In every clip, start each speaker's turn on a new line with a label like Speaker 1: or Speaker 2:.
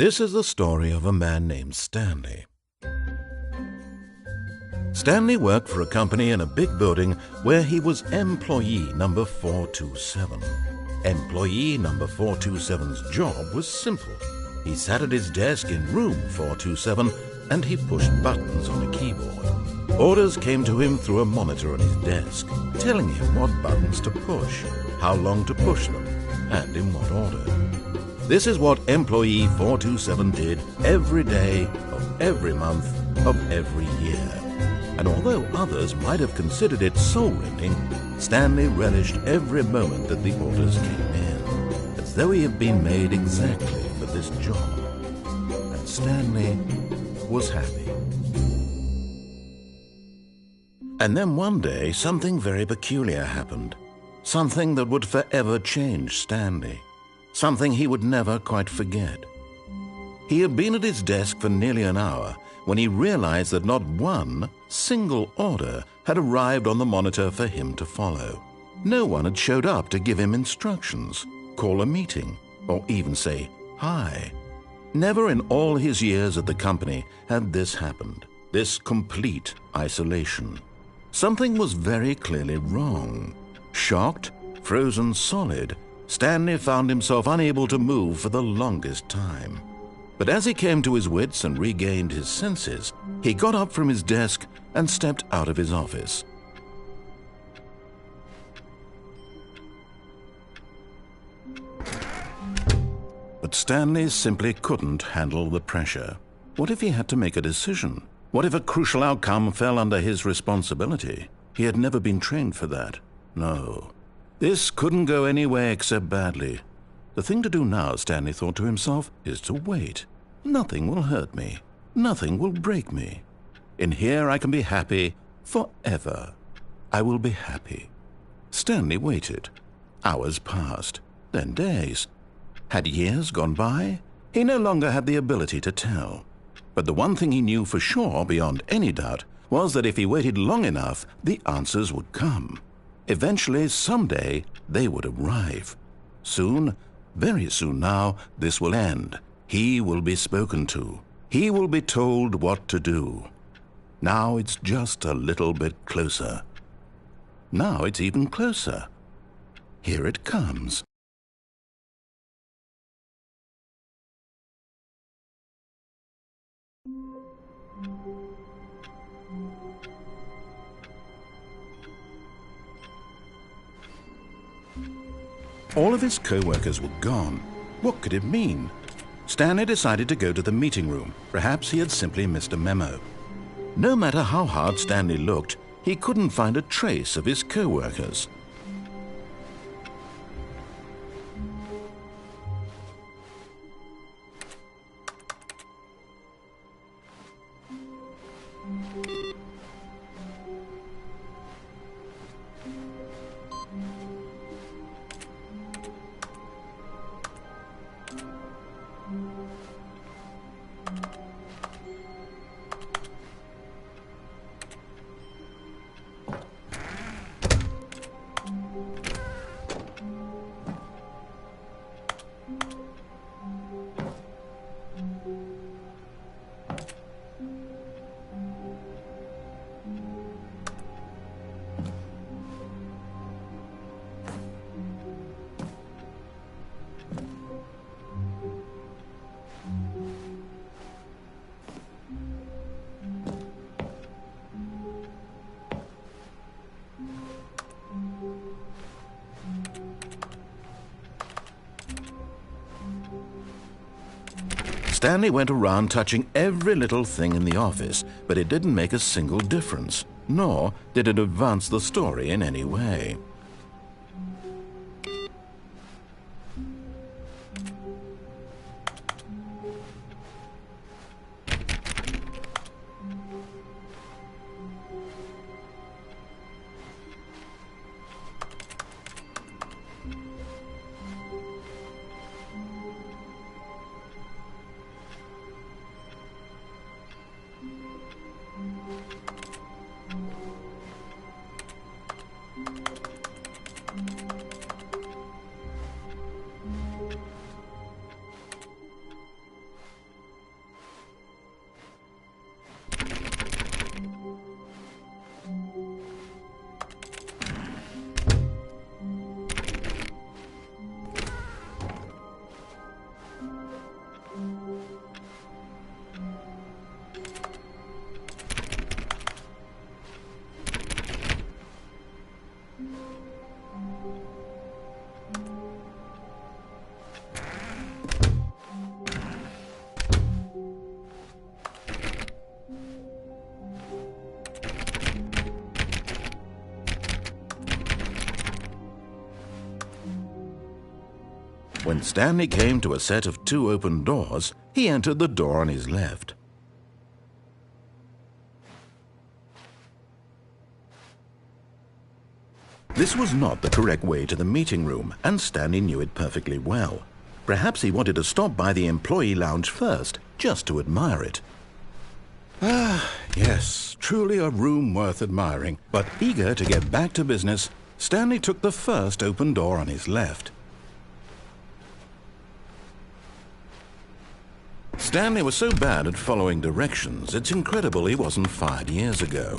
Speaker 1: This is the story of a man named Stanley. Stanley worked for a company in a big building where he was employee number 427. Employee number 427's job was simple. He sat at his desk in room 427 and he pushed buttons on a keyboard. Orders came to him through a monitor on his desk, telling him what buttons to push, how long to push them, and in what order. This is what employee 427 did every day of every month of every year. And although others might have considered it soul-rending, Stanley relished every moment that the orders came in, as though he had been made exactly for this job. And Stanley was happy. And then one day, something very peculiar happened. Something that would forever change Stanley. Something he would never quite forget. He had been at his desk for nearly an hour when he realized that not one single order had arrived on the monitor for him to follow. No one had showed up to give him instructions, call a meeting, or even say hi. Never in all his years at the company had this happened, this complete isolation. Something was very clearly wrong. Shocked, frozen solid, Stanley found himself unable to move for the longest time. But as he came to his wits and regained his senses, he got up from his desk and stepped out of his office. But Stanley simply couldn't handle the pressure. What if he had to make a decision? What if a crucial outcome fell under his responsibility? He had never been trained for that. No. This couldn't go any way except badly. The thing to do now, Stanley thought to himself, is to wait. Nothing will hurt me. Nothing will break me. In here I can be happy forever. I will be happy. Stanley waited. Hours passed, then days. Had years gone by? He no longer had the ability to tell. But the one thing he knew for sure, beyond any doubt, was that if he waited long enough, the answers would come. Eventually, someday, they would arrive. Soon, very soon now, this will end. He will be spoken to. He will be told what to do. Now it's just a little bit closer. Now it's even closer. Here it comes. All of his co-workers were gone. What could it mean? Stanley decided to go to the meeting room. Perhaps he had simply missed a memo. No matter how hard Stanley looked, he couldn't find a trace of his co-workers. Stanley went around touching every little thing in the office, but it didn't make a single difference, nor did it advance the story in any way. When Stanley came to a set of 2 open doors, he entered the door on his left. This was not the correct way to the meeting room, and Stanley knew it perfectly well. Perhaps he wanted to stop by the employee lounge first, just to admire it. Ah, yes, truly a room worth admiring. But eager to get back to business, Stanley took the first open door on his left. Stanley was so bad at following directions, it's incredible he wasn't fired years ago.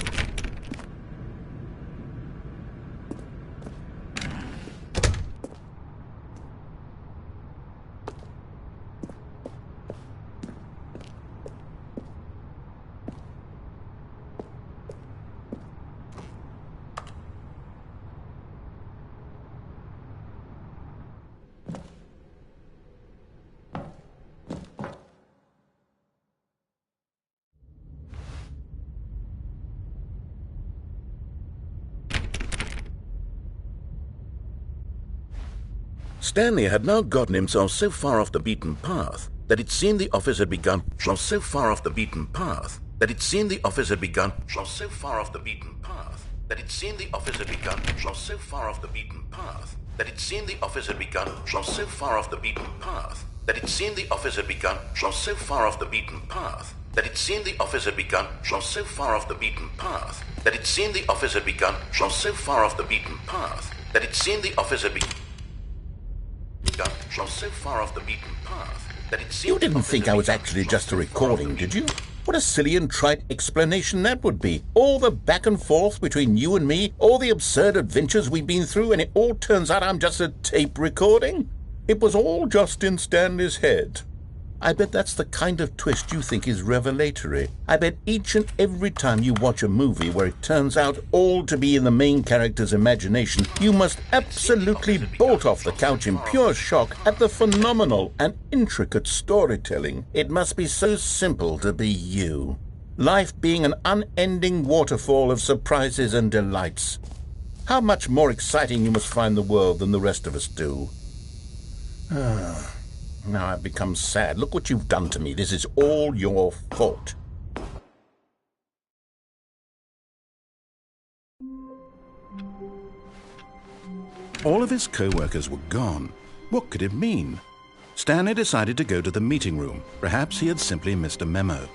Speaker 1: Stanley had now gotten himself so far off the beaten path that it seemed the office had begun so far off the beaten path that it seemed the office had begun so far off the beaten path that it seemed the office had begun so far off the beaten path that it seemed the office had begun so far off the beaten path that it seemed the office had begun so far off the beaten path that it seemed the office had begun so far off the beaten path that it seemed the office had begun so far off the beaten path that it seemed the office had begun so far off the beaten path that it seemed.
Speaker 2: You didn't think I was actually just a recording, did you? What a silly and trite explanation that would be. All the back and forth between you and me, all the absurd adventures we've been through, and it all turns out I'm just a tape recording? It was all just in Stanley's head. I bet that's the kind of twist you think is revelatory. I bet each and every time you watch a movie where it turns out all to be in the main character's imagination, you must absolutely bolt off the couch in pure shock at the phenomenal and intricate storytelling. It must be so simple to be you. Life being an unending waterfall of surprises and delights. How much more exciting you must find the world than the rest of us do. Now I've become sad. Look what you've done to me. This is all your fault.
Speaker 1: All of his co-workers were gone. What could it mean? Stanley decided to go to the meeting room. Perhaps he had simply missed a memo.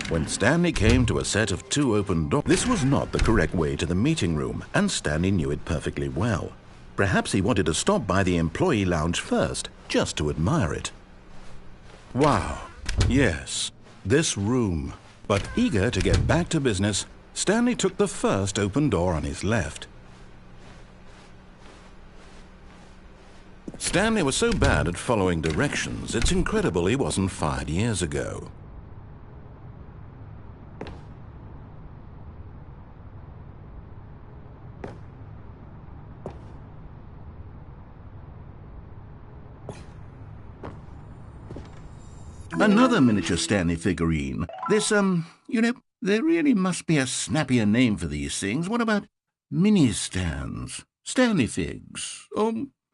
Speaker 1: When Stanley came to a set of 2 open doors, this was not the correct way to the meeting room, and Stanley knew it perfectly well. Perhaps he wanted to stop by the employee lounge first, just to admire it. Wow, yes, this room. But eager to get back to business, Stanley took the first open door on his left. Stanley was so bad at following directions, it's incredible he wasn't fired years ago. Another miniature Stanley figurine. This, there really must be a snappier name for these things. What about mini-stands? Stanley figs?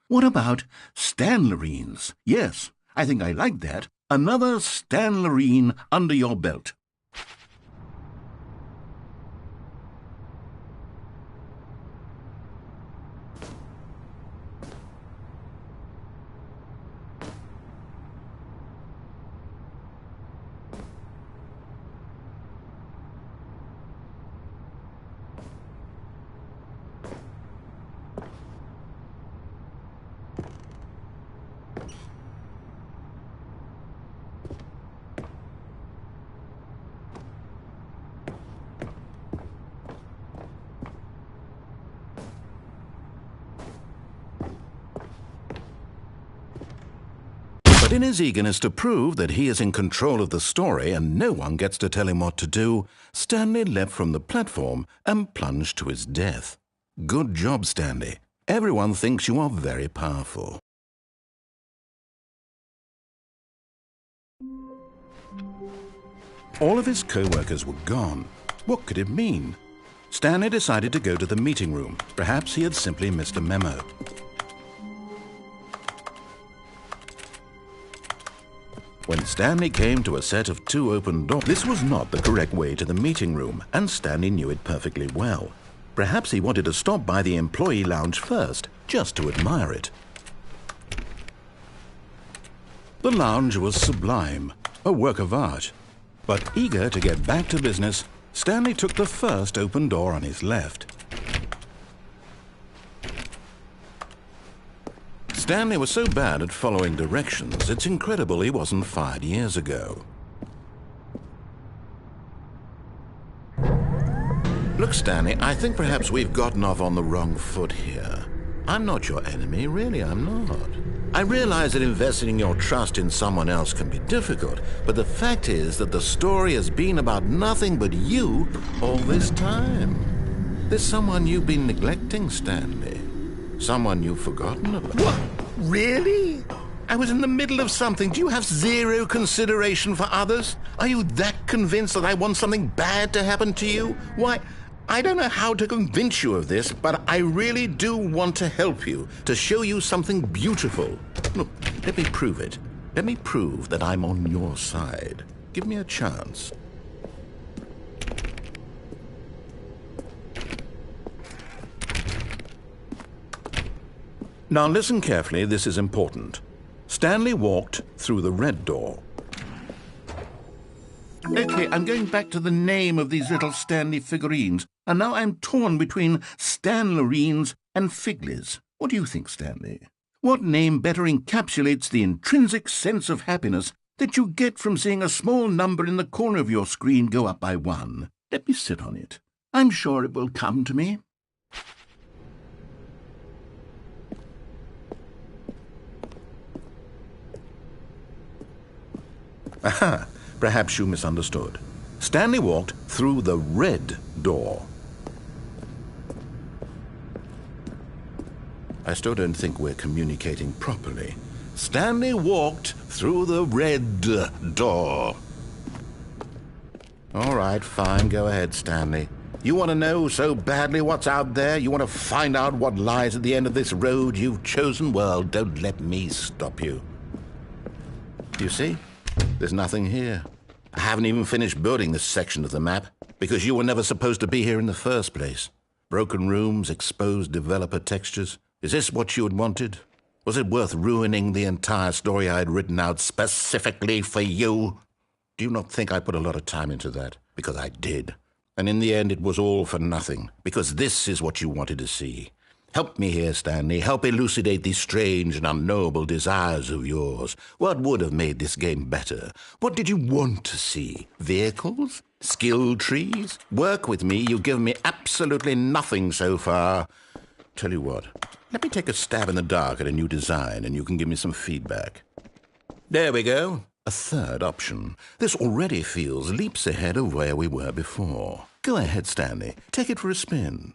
Speaker 1: What about Stanlerines? Yes, I think I like that. Another Stanlerine under your belt. But in his eagerness to prove that he is in control of the story and no one gets to tell him what to do, Stanley leapt from the platform and plunged to his death. Good job, Stanley. Everyone thinks you are very powerful. All of his co-workers were gone. What could it mean? Stanley decided to go to the meeting room. Perhaps he had simply missed a memo. When Stanley came to a set of 2 open doors, this was not the correct way to the meeting room, and Stanley knew it perfectly well. Perhaps he wanted to stop by the employee lounge first, just to admire it. The lounge was sublime, a work of art. But eager to get back to business, Stanley took the first open door on his left. Stanley was so bad at following directions, it's incredible he wasn't fired years ago. Look, Stanley, I think perhaps we've gotten off on the wrong foot here. I'm not your enemy, really, I'm not. I realize that investing your trust in someone else can be difficult, but the fact is that the story has been about nothing but you all this time. There's someone you've been neglecting, Stanley. Someone you've forgotten about.
Speaker 2: What? Really?
Speaker 1: I was in the middle of something. Do you have zero consideration for others? Are you that convinced that I want something bad to happen to you? Why,
Speaker 2: I don't know how to convince you of this, but I really do want to help you, to show you something beautiful. Look, let me prove it. Let me prove that I'm on your side. Give me a chance. Now listen carefully, this is important. Stanley walked through the red door. Okay, I'm going back to the name of these little Stanley figurines, and now I'm torn between Stanlerines and Figlies. What do you think, Stanley? What name better encapsulates the intrinsic sense of happiness that you get from seeing a small number in the corner of your screen go up by 1? Let me sit on it. I'm sure it will come to me. Aha! Perhaps you misunderstood. Stanley walked through the red door. I still don't think we're communicating properly. Stanley walked through the red door. All right, fine, go ahead, Stanley. You want to know so badly what's out there? You want to find out what lies at the end of this road you've chosen? Well, don't let me stop you. You see? There's nothing here. I haven't even finished building this section of the map, because you were never supposed to be here in the first place. Broken rooms, exposed developer textures. Is this what you had wanted? Was it worth ruining the entire story I had written out specifically for you? Do you not think I put a lot of time into that? Because I did. And in the end, it was all for nothing, because this is what you wanted to see. Help me here, Stanley. Help elucidate these strange and unknowable desires of yours. What would have made this game better? What did you want to see? Vehicles? Skill trees? Work with me. You've given me absolutely nothing so far. Tell you what, let me take a stab in the dark at a new design, and you can give me some feedback. There we go. A third option. This already feels leaps ahead of where we were before. Go ahead, Stanley. Take it for a spin.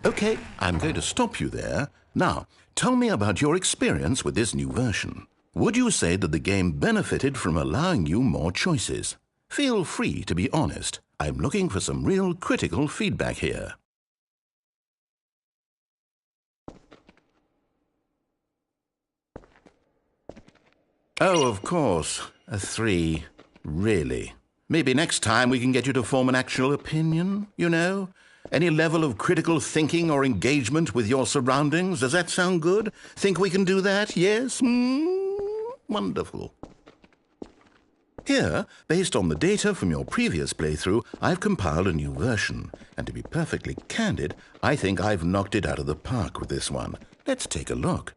Speaker 2: Okay, I'm going to stop you there. Now, tell me about your experience with this new version. Would you say that the game benefited from allowing you more choices? Feel free to be honest. I'm looking for some real critical feedback here. Oh, of course. A 3. Really. Maybe next time we can get you to form an actual opinion, you know? Any level of critical thinking or engagement with your surroundings? Does that sound good? Think we can do that? Yes? Wonderful. Here, based on the data from your previous playthrough, I've compiled a new version. And to be perfectly candid, I think I've knocked it out of the park with this one. Let's take a look.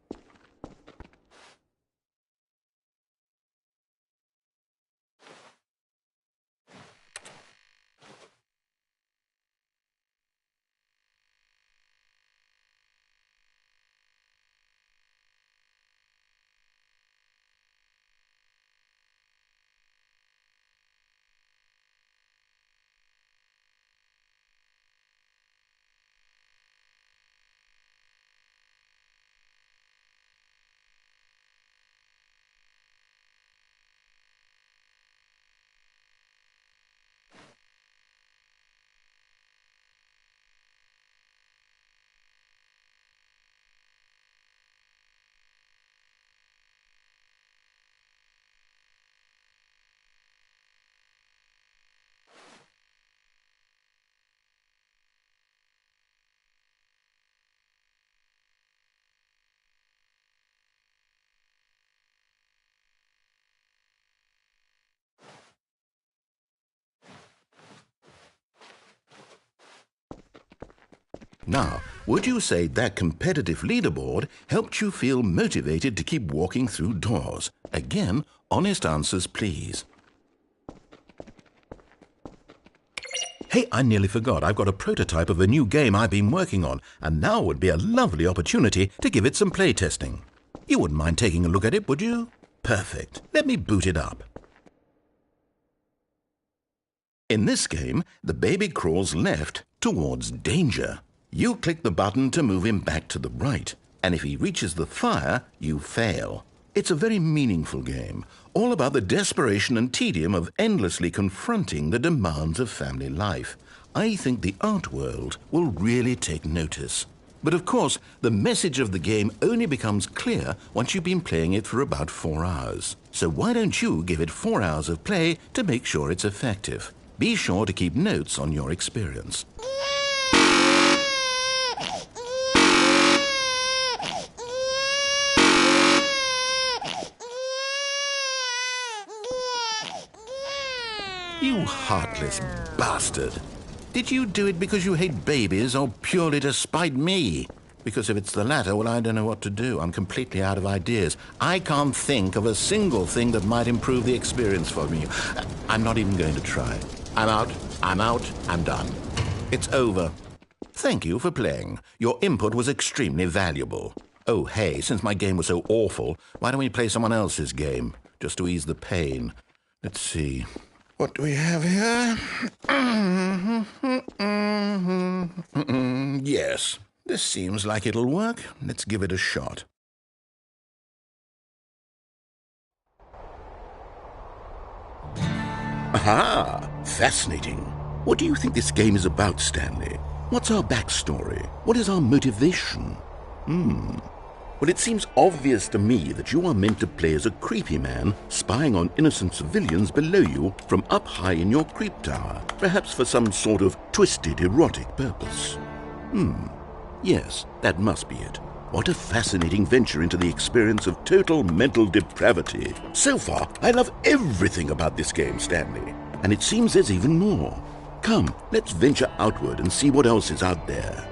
Speaker 2: Now, would you say that competitive leaderboard helped you feel motivated to keep walking through doors? Again, honest answers, please. Hey, I nearly forgot. I've got a prototype of a new game I've been working on, and now would be a lovely opportunity to give it some playtesting. You wouldn't mind taking a look at it, would you? Perfect. Let me boot it up. In this game, the baby crawls left towards danger. You click the button to move him back to the right, and if he reaches the fire, you fail. It's a very meaningful game, all about the desperation and tedium of endlessly confronting the demands of family life.
Speaker 1: I think the art world will really take notice. But of course, the message of the game only becomes clear once you've been playing it for about 4 hours. So why don't you give it 4 hours of play to make sure it's effective? Be sure to keep notes on your experience. You heartless bastard. Did you do it because you hate babies or purely to spite me? Because if it's the latter, well, I don't know what to do. I'm completely out of ideas. I can't think of a single thing that might improve the experience for me. I'm not even going to try. I'm out, I'm done. It's over. Thank you for playing. Your input was extremely valuable. Oh, hey, since my game was so awful, why don't we play someone else's game, just to ease the pain? Let's see. What do we have here? Yes, this seems like it'll work. Let's give it a shot. Aha! Fascinating. What do you think this game is about, Stanley? What's our backstory? What is our motivation? Well, it seems obvious to me that you are meant to play as a creepy man spying on innocent civilians below you from up high in your creep tower, perhaps for some sort of twisted erotic purpose. Yes, that must be it. What a fascinating venture into the experience of total mental depravity. So far, I love everything about this game, Stanley. And it seems there's even more. Come, let's venture outward and see what else is out there.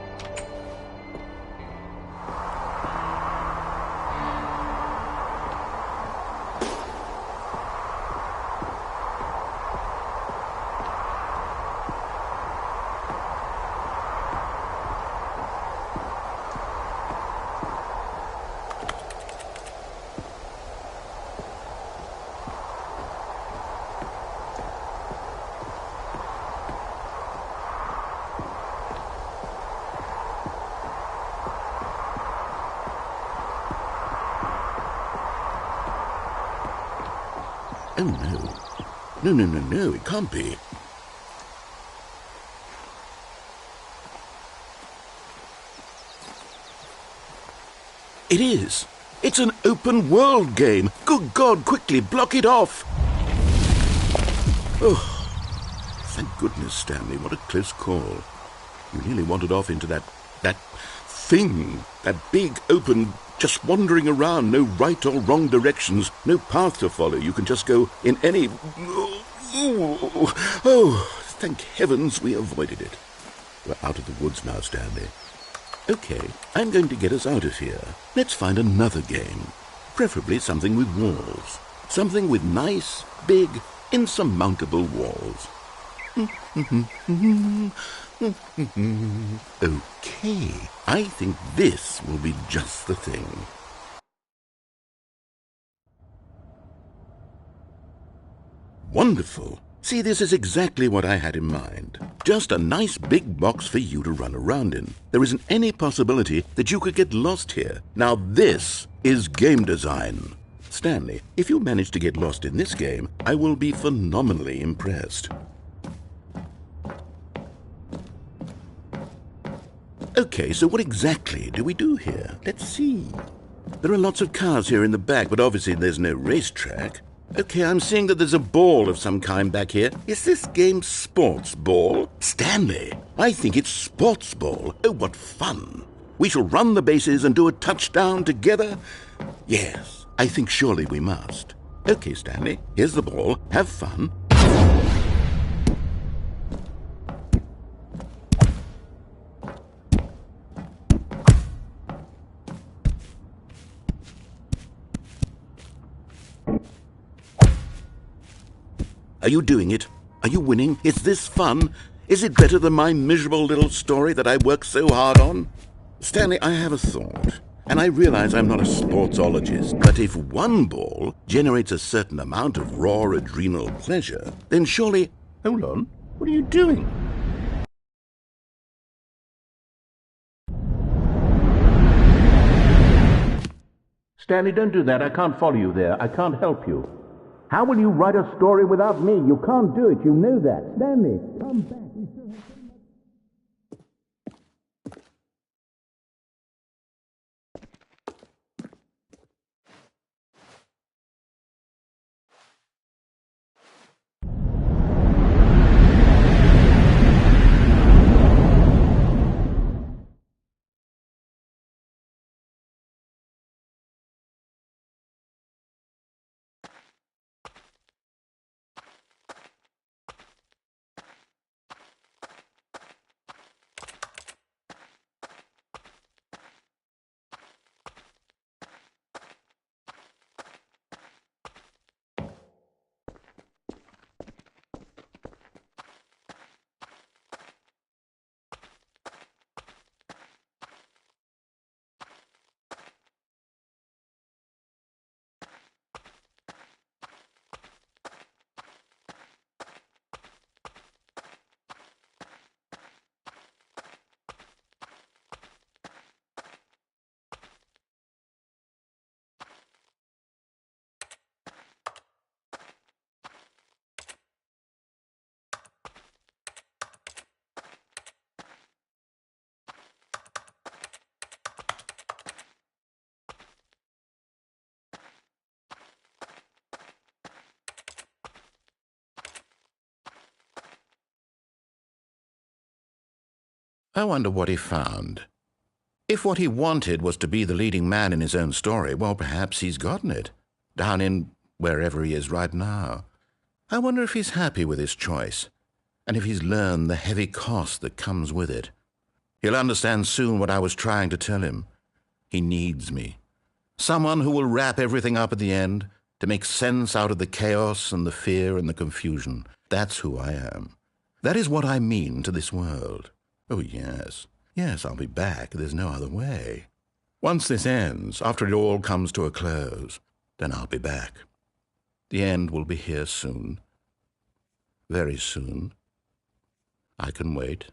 Speaker 1: Oh, no. No, it can't be. It is. It's an open world game. Good God, quickly, block it off. Oh, thank goodness, Stanley. What a close call. You nearly wandered off into that thing, that big, open, just wandering around, no right or wrong directions, no path to follow. You can just go in any... Oh, thank heavens we avoided it. We're out of the woods now, Stanley. Okay, I'm going to get us out of here. Let's find another game. Preferably something with walls. Something with nice, big, insurmountable walls. Okay, I think this will be just the thing. Wonderful. See, this is exactly what I had in mind. Just a nice big box for you to run around in. There isn't any possibility that you could get lost here. Now this is game design. Stanley, if you manage to get lost in this game, I will be phenomenally impressed. Okay, so what exactly do we do here? Let's see. There are lots of cars here in the back, but obviously there's no racetrack. Okay, I'm seeing that there's a ball of some kind back here. Is this game sports ball? Stanley, I think it's sports ball. Oh, what fun. We shall run the bases and do a touchdown together? Yes, I think surely we must. Okay, Stanley, here's the ball. Have fun. Are you doing it? Are you winning? Is this fun? Is it better than my miserable little story that I worked so hard on? Stanley, I have a thought, and I realize I'm not a sportsologist, but if one ball generates a certain amount of raw adrenal pleasure, then surely... Hold on, what are you doing? Stanley, don't do that. I can't follow you there. I can't help you. How will you write a story without me? You can't do it. You know that. Stanley, come back. I wonder what he found. If what he wanted was to be the leading man in his own story, well, perhaps he's gotten it, down in wherever he is right now. I wonder if he's happy with his choice, and if he's learned the heavy cost that comes with it. He'll understand soon what I was trying to tell him. He needs me. Someone who will wrap everything up at the end, to make sense out of the chaos and the fear and the confusion. That's who I am. That is what I mean to this world. Oh, yes. Yes, I'll be back. There's no other way. Once this ends, after it all comes to a close, then I'll be back. The end will be here soon. Very soon. I can wait.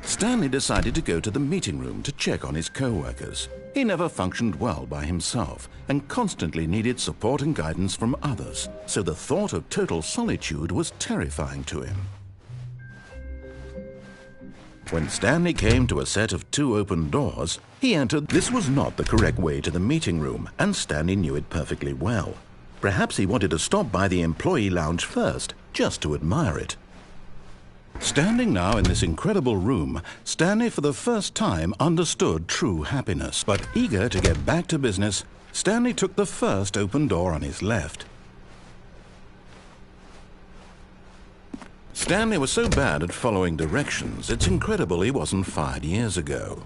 Speaker 1: Stanley decided to go to the meeting room to check on his co-workers. He never functioned well by himself and constantly needed support and guidance from others, so the thought of total solitude was terrifying to him. When Stanley came to a set of 2 open doors, he entered. This was not the correct way to the meeting room, and Stanley knew it perfectly well. Perhaps he wanted to stop by the employee lounge first, just to admire it. Standing now in this incredible room, Stanley for the first time understood true happiness. But eager to get back to business, Stanley took the first open door on his left. Stanley was so bad at following directions, it's incredible he wasn't fired years ago.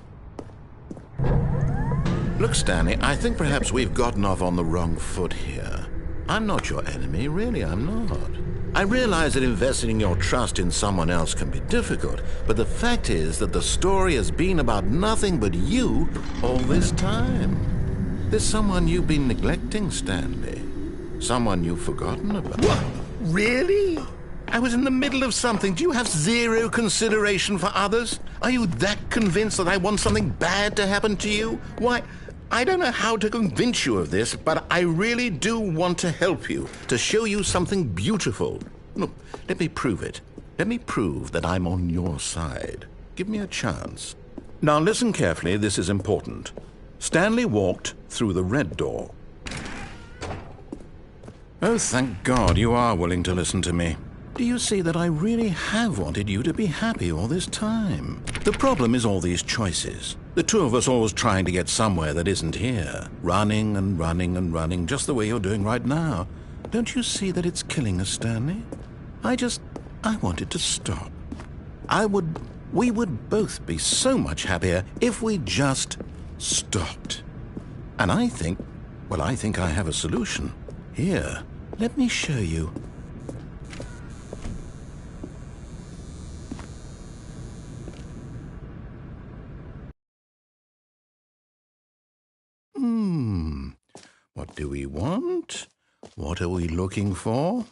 Speaker 1: Look, Stanley, I think perhaps we've gotten off on the wrong foot here. I'm not your enemy, really, I'm not. I realize that investing your trust in someone else can be difficult, but the fact is that the story has been about nothing but you all this time. There's someone you've been neglecting, Stanley. Someone you've forgotten about.
Speaker 2: What? Really?
Speaker 1: I was in the middle of something. Do you have zero consideration for others? Are you that convinced that I want something bad to happen to you? Why, I don't know how to convince you of this, but I really do want to help you, to show you something beautiful. Look, let me prove it. Let me prove that I'm on your side. Give me a chance. Now listen carefully, this is important. Stanley walked through the red door. Oh, thank God you are willing to listen to me. Do you see that I really have wanted you to be happy all this time? The problem is all these choices. The two of us always trying to get somewhere that isn't here. Running and running and running, just the way you're doing right now. Don't you see that it's killing us, Stanley? I wanted to stop. We would both be so much happier if we just stopped. And I think I have a solution. Here, let me show you. What do we want? What are we looking for?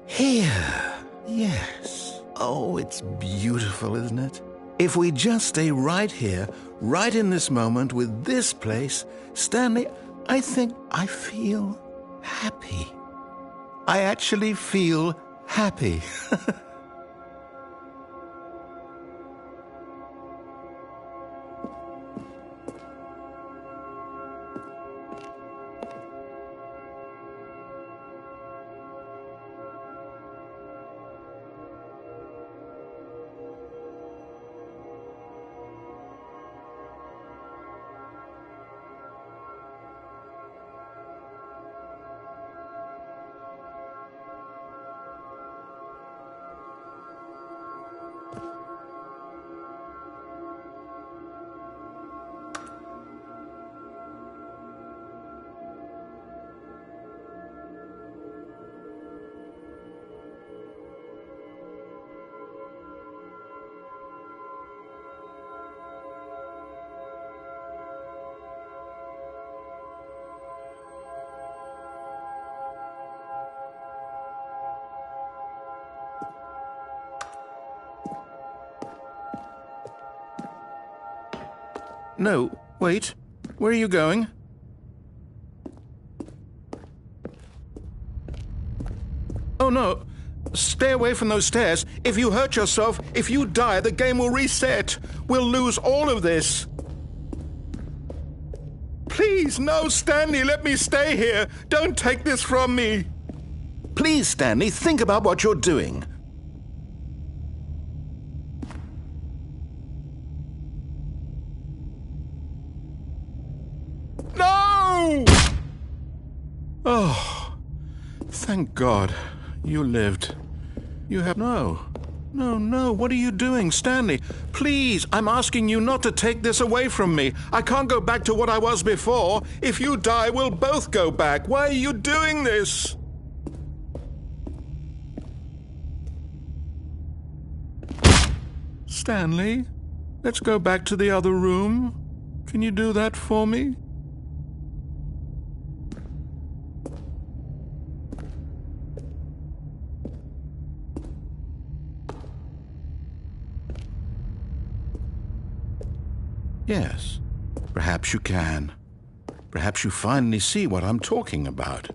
Speaker 1: Here. Yes. Oh, it's beautiful, isn't it? If we just stay right here, right in this moment with this place, Stanley, I think I feel happy. I actually feel happy. No, wait. Where are you going? Oh, no.
Speaker 3: Stay away from those stairs. If you hurt yourself, if you die, the game will reset. We'll lose all of this. Please, no, Stanley, let me stay here. Don't take this from me.
Speaker 1: Please, Stanley, think about what you're doing.
Speaker 3: No! Oh, thank God. You lived. You have... No, what are you doing, Stanley? Please, I'm asking you not to take this away from me. I can't go back to what I was before. If you die, we'll both go back. Why are you doing this? Stanley, let's go back to the other room. Can you do that for me?
Speaker 1: Yes, perhaps you can. Perhaps you finally see what I'm talking about.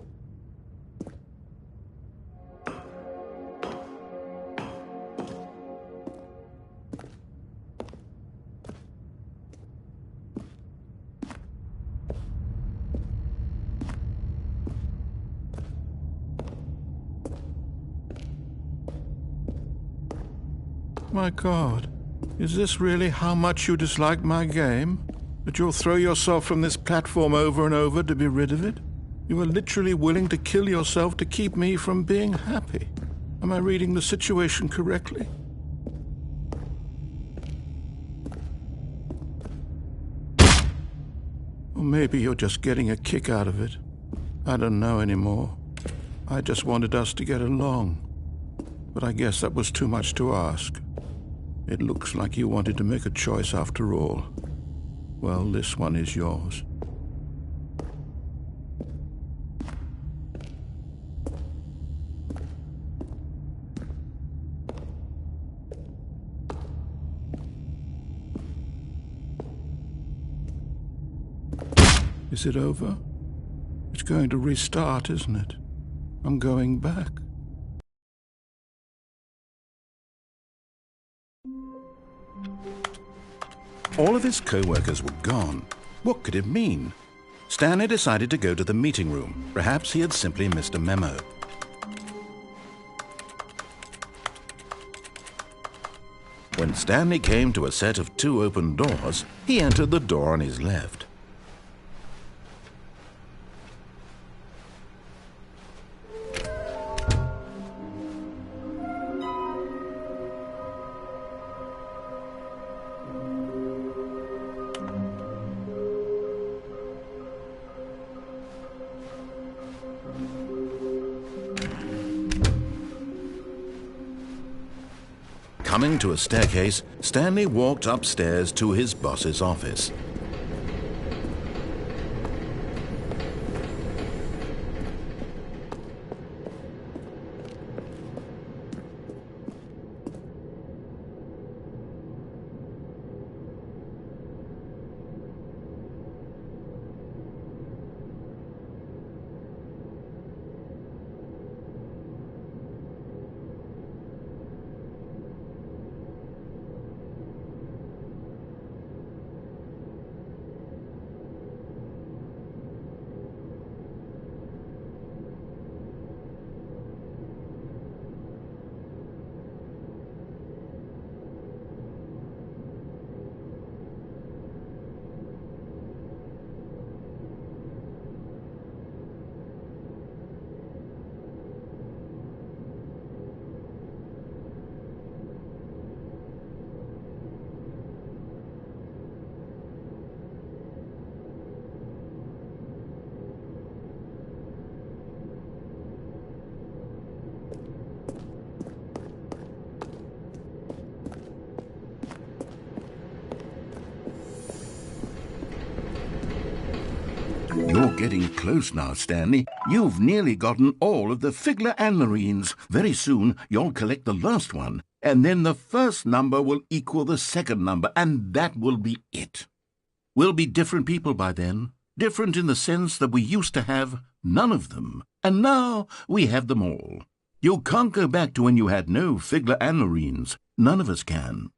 Speaker 3: My God. Is this really how much you dislike my game? That you'll throw yourself from this platform over and over to be rid of it? You are literally willing to kill yourself to keep me from being happy. Am I reading the situation correctly? Or maybe you're just getting a kick out of it. I don't know anymore. I just wanted us to get along. But I guess that was too much to ask. It looks like you wanted to make a choice after all. Well, this one is yours. Is it over? It's going to restart, isn't it? I'm going back.
Speaker 1: All of his co-workers were gone. What could it mean? Stanley decided to go to the meeting room. Perhaps he had simply missed a memo. When Stanley came to a set of 2 open doors, he entered the door on his left. Coming to a staircase, Stanley walked upstairs to his boss's office. You're getting close now, Stanley. You've nearly gotten all of the Figler and Marines. Very soon, you'll collect the last one, and then the first number will equal the second number, and that will be it. We'll be different people by then. Different in the sense that we used to have none of them, and now we have them all. You can't go back to when you had no Figler and Marines. None of us can.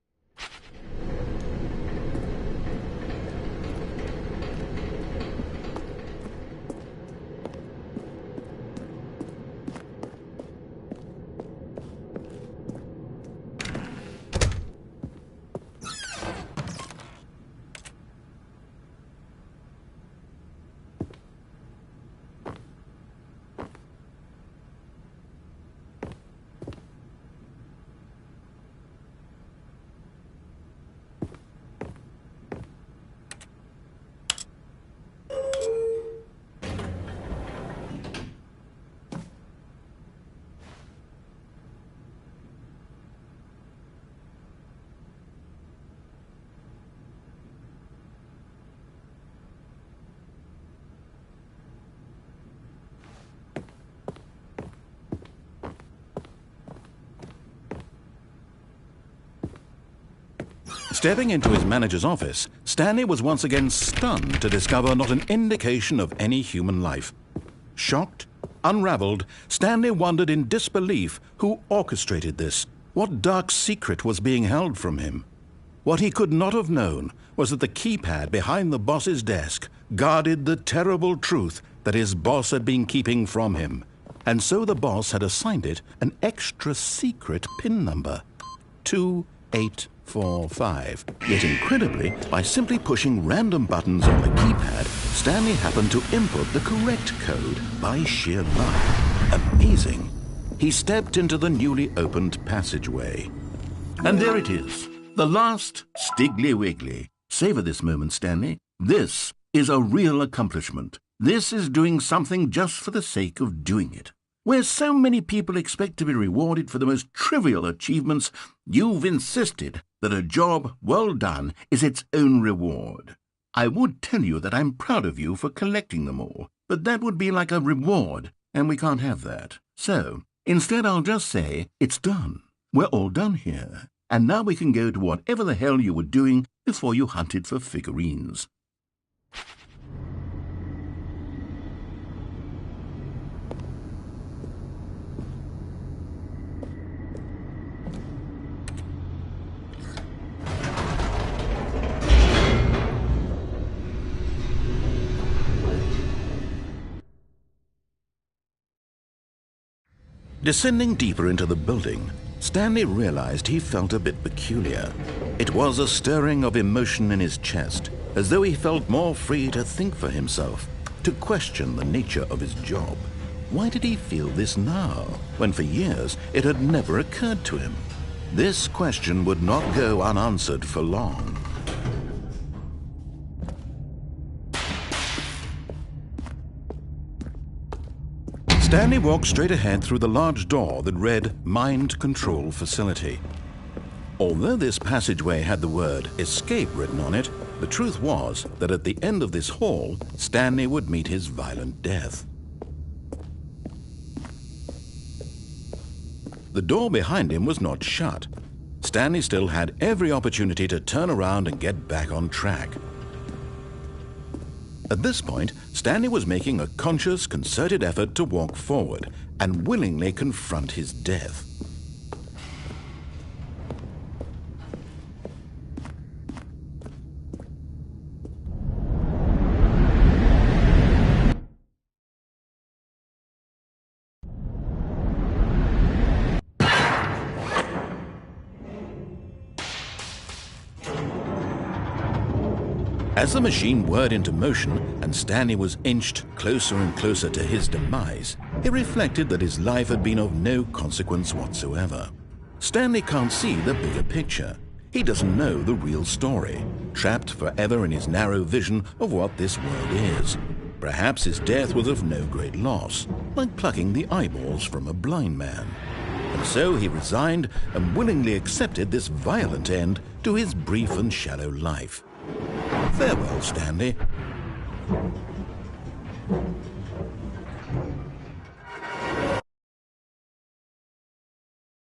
Speaker 1: Stepping into his manager's office, Stanley was once again stunned to discover not an indication of any human life. Shocked, unraveled, Stanley wondered in disbelief who orchestrated this. What dark secret was being held from him? What he could not have known was that the keypad behind the boss's desk guarded the terrible truth that his boss had been keeping from him. And so the boss had assigned it an extra secret PIN number. 2845. Yet incredibly, by simply pushing random buttons on the keypad, Stanley happened to input the correct code by sheer luck. Amazing. He stepped into the newly opened passageway. And there it is, the last Stiggly Wiggly. Savor this moment, Stanley. This is a real accomplishment. This is doing something just for the sake of doing it. Where so many people expect to be rewarded for the most trivial achievements, you've insisted that a job well done is its own reward. I would tell you that I'm proud of you for collecting them all, but that would be like a reward, and we can't have that. So, instead I'll just say, it's done. We're all done here, and now we can go to whatever the hell you were doing before you hunted for figurines. Descending deeper into the building, Stanley realized he felt a bit peculiar. It was a stirring of emotion in his chest, as though he felt more free to think for himself, to question the nature of his job. Why did he feel this now, when for years it had never occurred to him? This question would not go unanswered for long. Stanley walked straight ahead through the large door that read Mind Control Facility. Although this passageway had the word Escape written on it, the truth was that at the end of this hall, Stanley would meet his violent death. The door behind him was not shut. Stanley still had every opportunity to turn around and get back on track. At this point, Stanley was making a conscious, concerted effort to walk forward and willingly confront his death. As the machine whirred into motion and Stanley was inched closer and closer to his demise, he reflected that his life had been of no consequence whatsoever. Stanley can't see the bigger picture. He doesn't know the real story, trapped forever in his narrow vision of what this world is. Perhaps his death was of no great loss, like plucking the eyeballs from a blind man. And so he resigned and willingly accepted this violent end to his brief and shallow life. Farewell, Stanley.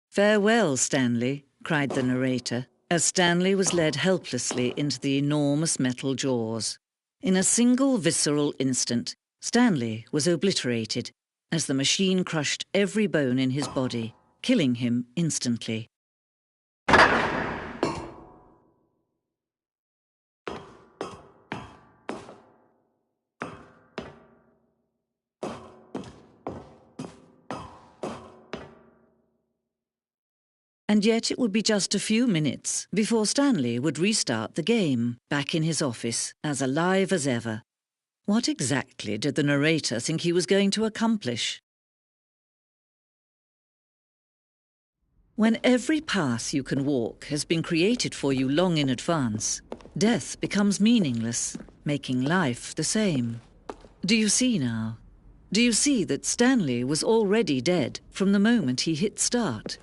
Speaker 4: Farewell, Stanley, cried the narrator, as Stanley was led helplessly into the enormous metal jaws. In a single visceral instant, Stanley was obliterated, as the machine crushed every bone in his body, killing him instantly. And yet it would be just a few minutes before Stanley would restart the game, back in his office, as alive as ever. What exactly did the narrator think he was going to accomplish? When every path you can walk has been created for you long in advance, death becomes meaningless, making life the same. Do you see now? Do you see that Stanley was already dead from the moment he hit start?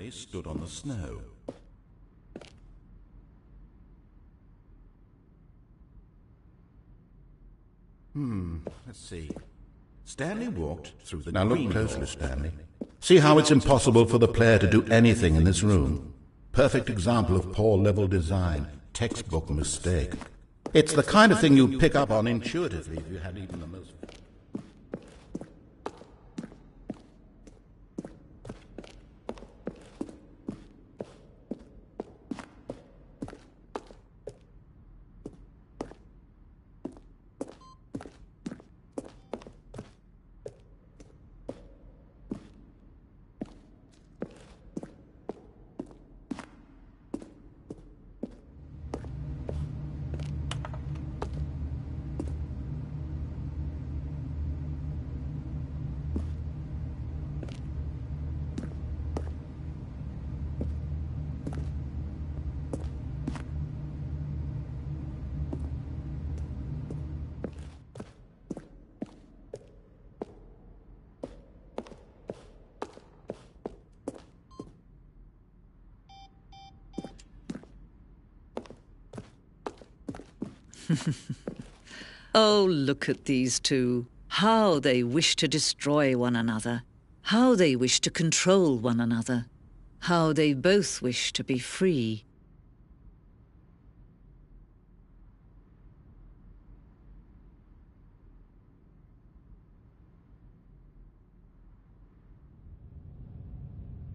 Speaker 1: Stanley stood on the snow. Let's see. Stanley walked through the
Speaker 2: Now look
Speaker 1: green
Speaker 2: closely,
Speaker 1: door.
Speaker 2: Stanley. See how it's impossible for the player to do anything in this room. Perfect example of poor level design. Textbook mistake. It's the kind of thing you'd pick up on intuitively if you had even the most...
Speaker 4: Oh, look at these two. How they wish to destroy one another. How they wish to control one another. How they both wish to be free.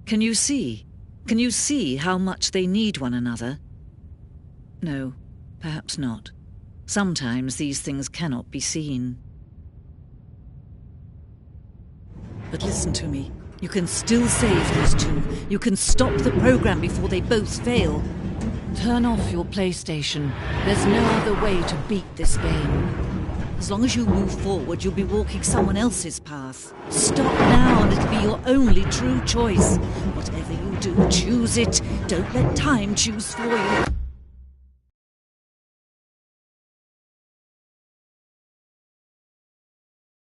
Speaker 4: Can you see? Can you see how much they need one another? No, perhaps not. Sometimes these things cannot be seen. But listen to me. You can still save these two. You can stop the program before they both fail.
Speaker 5: Turn off your PlayStation. There's no other way to beat this game.
Speaker 4: As long as you move forward, you'll be walking someone else's path. Stop now and it'll be your only true choice. Whatever you do, choose it. Don't let time choose for you.